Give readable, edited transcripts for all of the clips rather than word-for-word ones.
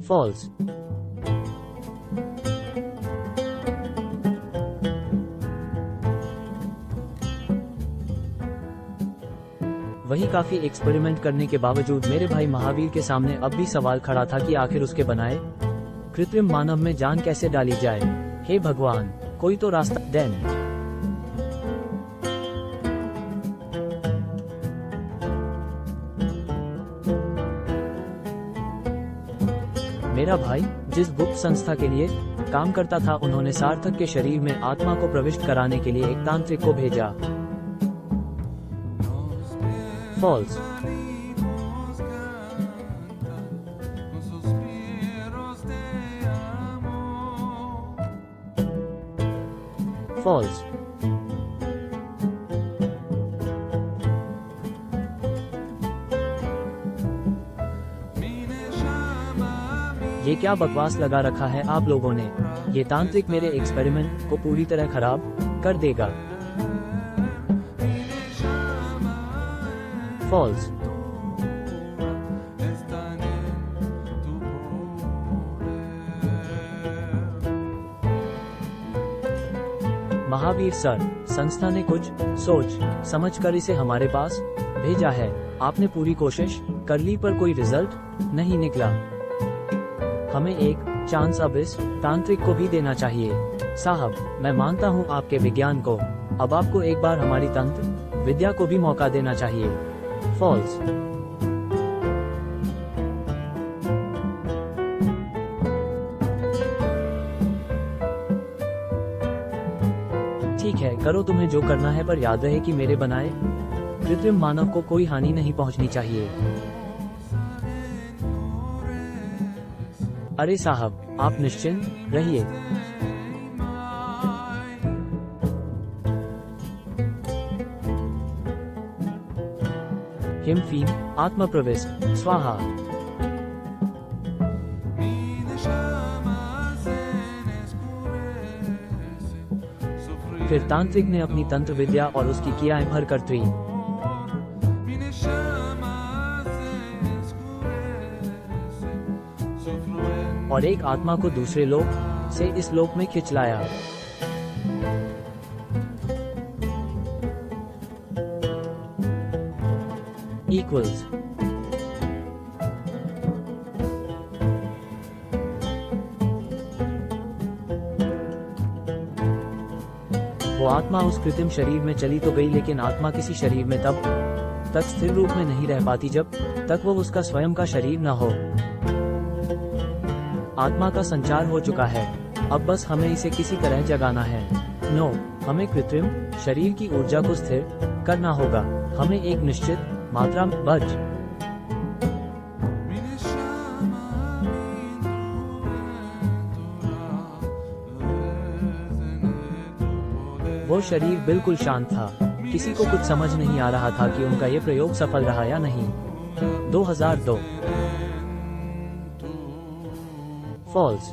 False. वही काफी experiment करने के बावजूद मेरे भाई महावीर के सामने अब भी सवाल खड़ा था कि आखिर उसके बनाए कृत्रिम मानव में जान कैसे डाली जाए। हे भगवान, कोई तो रास्ता देन। मेरा भाई जिस गुप्त संस्था के लिए काम करता था, उन्होंने सार्थक के शरीर में आत्मा को प्रविष्ट कराने के लिए एक तांत्रिक को भेजा। फॉल्स। फॉल्स। ये क्या बकवास लगा रखा है आप लोगों ने? ये तांत्रिक मेरे एक्सपेरिमेंट को पूरी तरह खराब कर देगा। फॉल्स। महावीर सर, संस्था ने कुछ सोच समझकर इसे हमारे पास भेजा है। आपने पूरी कोशिश कर ली पर कोई रिजल्ट नहीं निकला। हमें एक चांस अब इस तांत्रिक को भी देना चाहिए। साहब, मैं मानता हूँ आपके विज्ञान को, अब आपको एक बार हमारी तंत्र विद्या को भी मौका देना चाहिए। फॉल्स। ठीक है, करो तुम्हें जो करना है, पर याद रहे कि मेरे बनाए कृत्रिम मानव को कोई हानि नहीं पहुंचनी चाहिए। अरे साहब, आप निश्चिंत रहिए। हिमफीम आत्मा प्रविष्ट स्वाहा। फिर तांत्रिक ने अपनी तंत्र विद्या और उसकी क्रियाएं भर कर थी और एक आत्मा को दूसरे लोक से इस लोक में खिंच लाया। इक्वल्स। वो आत्मा उस कृत्रिम शरीर में चली तो गई, लेकिन आत्मा किसी शरीर में तब तक स्थिर रूप में नहीं रह पाती जब तक वो उसका स्वयं का शरीर न हो। आत्मा का संचार हो चुका है, अब बस हमें इसे किसी तरह जगाना है। नो, हमें कृत्रिम शरीर की ऊर्जा को स्थिर करना होगा। हमें एक निश्चित मात्रा में बच वो शरीर बिल्कुल शांत था। किसी को कुछ समझ नहीं आ रहा था कि उनका ये प्रयोग सफल रहा या नहीं। 2002। फॉल्स।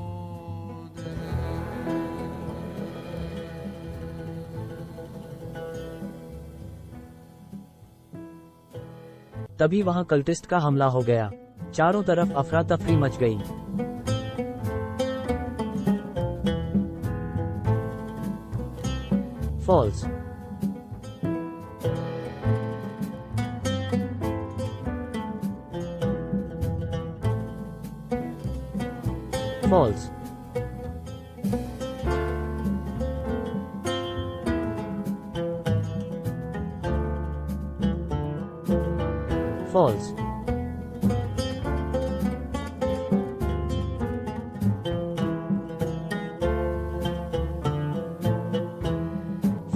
तभी वहां कल्टिस्ट का हमला हो गया। चारों तरफ अफरा तफरी मच गई। फॉल्स। फॉल्स। फॉल्स।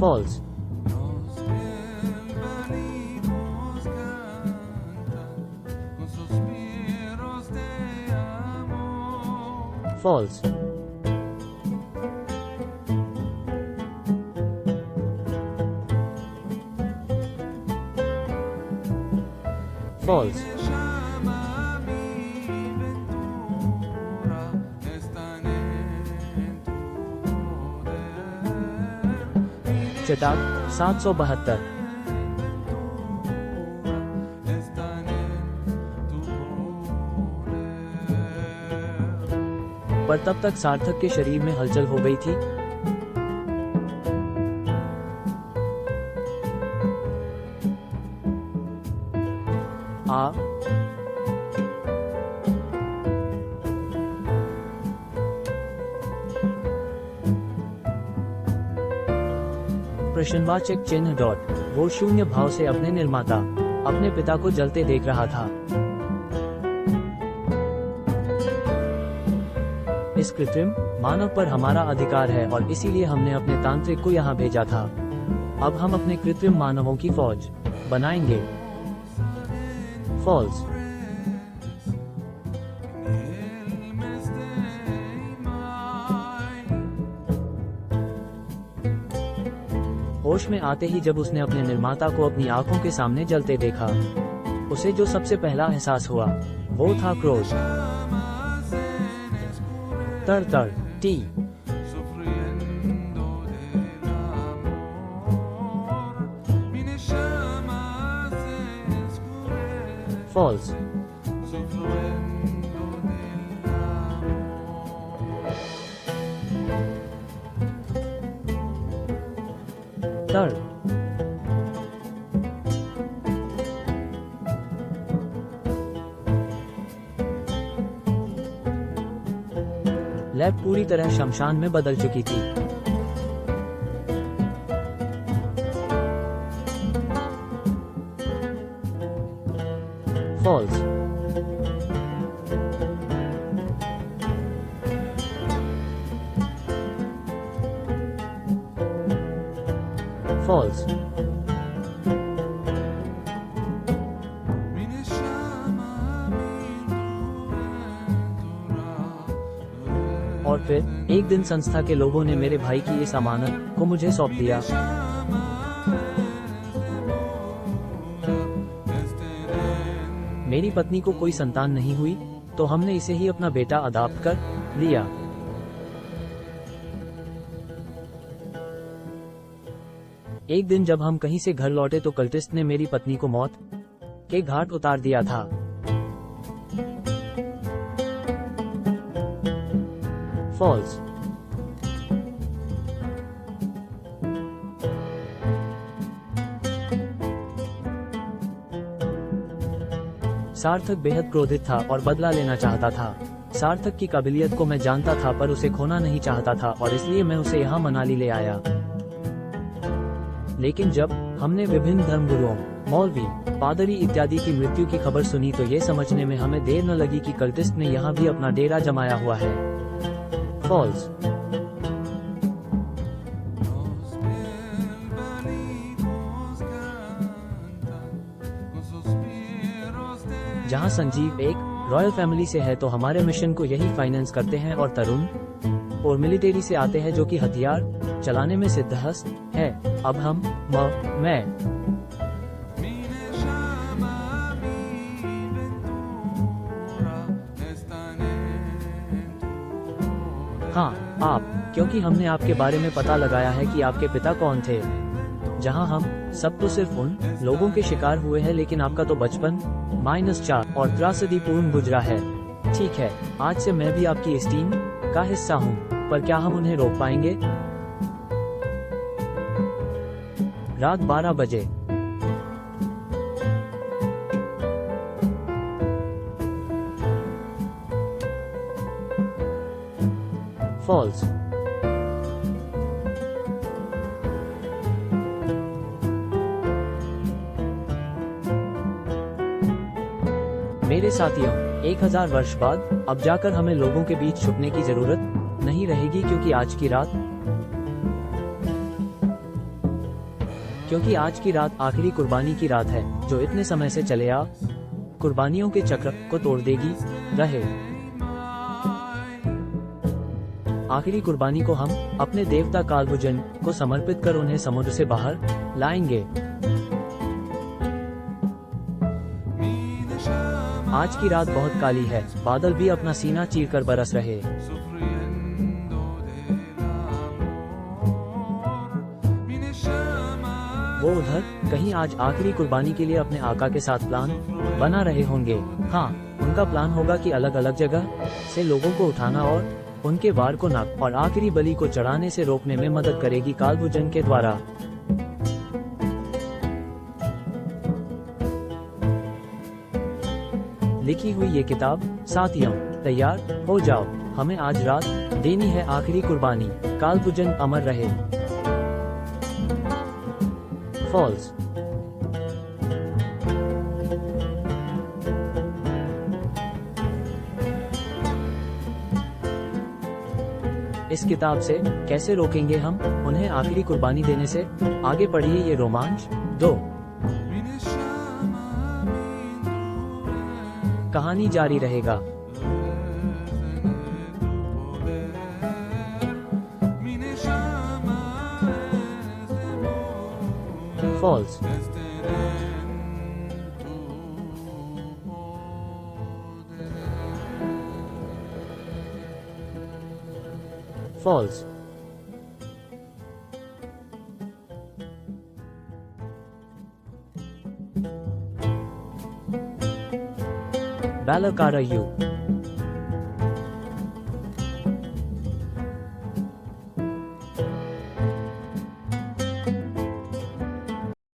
फॉल्स। फॉल्स। फॉल्स। चटाक 772। पर तब तक सार्थक के शरीर में हलचल हो गई थी। प्रश्नवाचक चिन्ह डॉट। वो शून्य भाव से अपने निर्माता, अपने पिता को जलते देख रहा था। इस कृत्रिम मानव पर हमारा अधिकार है और इसीलिए हमने अपने तांत्रिक को यहाँ भेजा था। अब हम अपने कृत्रिम मानवों की फौज बनाएंगे। फॉल्स। होश में आते ही जब उसने अपने निर्माता को अपनी आंखों के सामने जलते देखा, उसे जो सबसे पहला एहसास हुआ वो था क्रोध। तर तर टी। फॉल्स। तर। लैब पूरी तरह शमशान में बदल चुकी थी। फॉल्स। फॉल्स। और फिर एक दिन संस्था के लोगों ने मेरे भाई की इस अमानत को मुझे सौंप दिया। मेरी पत्नी को कोई संतान नहीं हुई, तो हमने इसे ही अपना बेटा अडॉप्ट कर लिया। एक दिन जब हम कहीं से घर लौटे तो कल्टिस्ट ने मेरी पत्नी को मौत के घाट उतार दिया था। फॉल्स। सार्थक बेहद क्रोधित था और बदला लेना चाहता था। सार्थक की काबिलियत को मैं जानता था पर उसे खोना नहीं चाहता था और इसलिए मैं उसे यहाँ मनाली ले आया। लेकिन जब हमने विभिन्न धर्मगुरुओं, मौलवी, पादरी इत्यादि की मृत्यु की खबर सुनी तो ये समझने में हमें देर न लगी कि कल्टिस्ट ने यहाँ भी अपना डेरा जमाया हुआ है। फॉल्स। जहाँ संजीव एक रॉयल फैमिली से है तो हमारे मिशन को यही फाइनेंस करते हैं और तरुण और मिलिट्री से आते हैं जो कि हथियार चलाने में सिद्धहस्त है। अब हम मैं हाँ आप, क्योंकि हमने आपके बारे में पता लगाया है कि आपके पिता कौन थे। जहां हम सब तो सिर्फ उन लोगों के शिकार हुए हैं, लेकिन आपका तो बचपन -4 और त्रासदीपूर्ण गुजरा है। ठीक है, आज से मैं भी आपकी इस टीम का हिस्सा हूं, पर क्या हम उन्हें रोक पाएंगे? रात 12 बजे। फॉल्स। मेरे साथियों, 1000 वर्ष बाद अब जाकर हमें लोगों के बीच छुपने की जरूरत नहीं रहेगी, क्योंकि आज की रात आखिरी कुर्बानी की रात है जो इतने समय से चले आ कुर्बानियों के चक्र को तोड़ देगी रहे। आखिरी कुर्बानी को हम अपने देवता कालभुजन को समर्पित कर उन्हें समुद्र से बाहर लाएंगे। आज की रात बहुत काली है, बादल भी अपना सीना चीरकर बरस रहे। वो उधर कहीं आज आखिरी कुर्बानी के लिए अपने आका के साथ प्लान बना रहे होंगे। हाँ, उनका प्लान होगा कि अलग अलग जगह से लोगों को उठाना और उनके वार को नाक और आखिरी बलि को चढ़ाने से रोकने में मदद करेगी कालभुजन के द्वारा। लिखी हुई ये किताब साथियों तैयार हो जाओ, हमें आज रात देनी है आखिरी कुर्बानी, कालभुजन अमर रहे। फॉल्स। इस किताब से कैसे रोकेंगे हम उन्हें आखिरी कुर्बानी देने से? आगे पढ़िए ये रोमांच। 2 कहानी जारी रहेगा। फॉल्स। फॉल्स। Balakara U